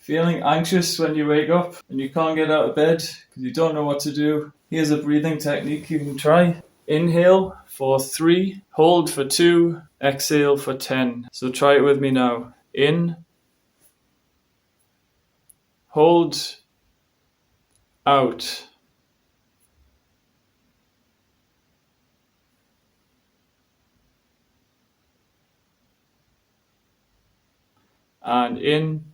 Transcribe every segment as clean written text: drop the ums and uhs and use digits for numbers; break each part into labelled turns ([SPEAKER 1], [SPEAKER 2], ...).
[SPEAKER 1] Feeling anxious when you wake up and you can't get out of bed because you don't know what to do? Here's a breathing technique you can try. Inhale for 3, hold for 2, exhale for 10. So try it with me now. In, hold, out. And in,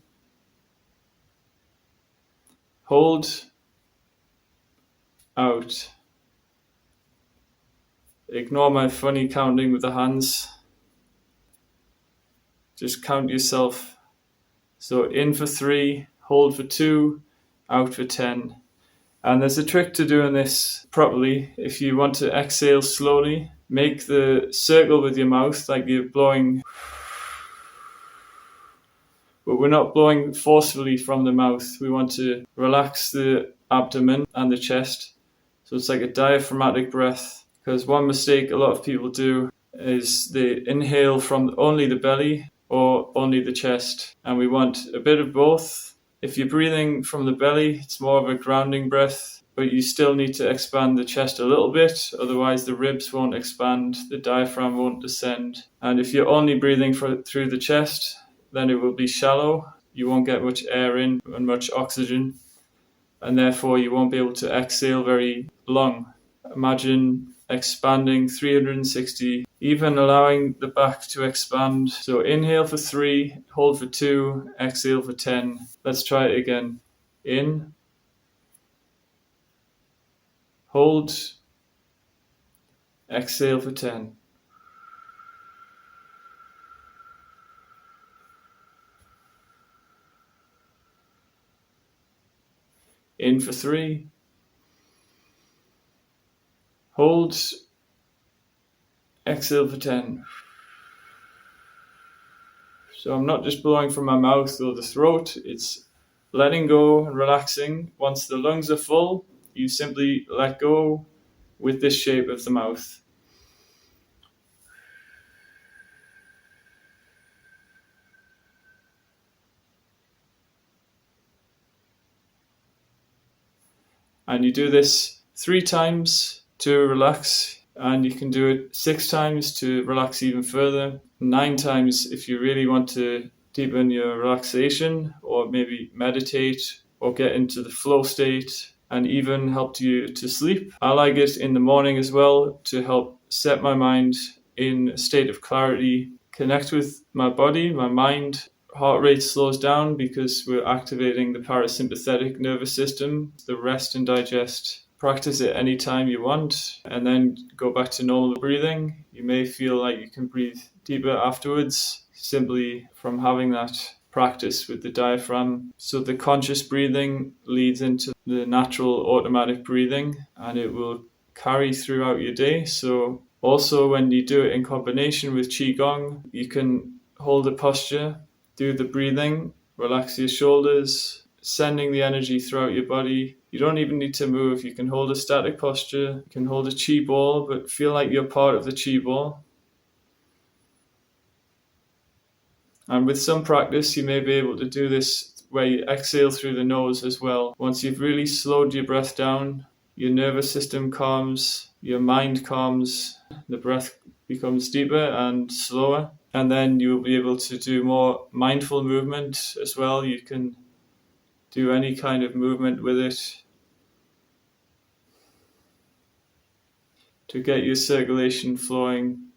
[SPEAKER 1] hold, out. Ignore my funny counting with the hands. Just count yourself. So in for 3, hold for 2, out for 10. And there's a trick to doing this properly. If you want to exhale slowly, make the circle with your mouth like you're blowing, but we're not blowing forcefully from the mouth. We want to relax the abdomen and the chest. So it's like a diaphragmatic breath. Because one mistake a lot of people do is they inhale from only the belly or only the chest. And we want a bit of both. If you're breathing from the belly, it's more of a grounding breath, but you still need to expand the chest a little bit. Otherwise, the ribs won't expand, the diaphragm won't descend. And if you're only breathing through the chest, then it will be shallow. You won't get much air in and much oxygen. And therefore, you won't be able to exhale very long. Imagine expanding 360, even allowing the back to expand. So inhale for 3, hold for 2, exhale for 10. Let's try it again. In, hold, exhale for 10. In for 3, hold, exhale for 10. So I'm not just blowing from my mouth or the throat, it's letting go and relaxing. Once the lungs are full, you simply let go with this shape of the mouth. And you do this 3 times to relax, and you can do it 6 times to relax even further, 9 times if you really want to deepen your relaxation or maybe meditate or get into the flow state and even help you to sleep. I like it in the morning as well to help set my mind in a state of clarity, connect with my body, my mind. Heart rate slows down because we're activating the parasympathetic nervous system, the rest and digest. Practice it anytime you want and then go back to normal breathing. You may feel like you can breathe deeper afterwards simply from having that practice with the diaphragm. So the conscious breathing leads into the natural automatic breathing and it will carry throughout your day. So also when you do it in combination with Qigong, you can hold the posture, do the breathing, relax your shoulders, sending the energy throughout your body. You don't even need to move. You can hold a static posture. You can hold a chi ball, but feel like you're part of the chi ball. And with some practice, you may be able to do this where you exhale through the nose as well. Once you've really slowed your breath down, your nervous system calms, your mind calms, the breath becomes deeper and slower. And then you'll be able to do more mindful movement as well. You can do any kind of movement with it to get your circulation flowing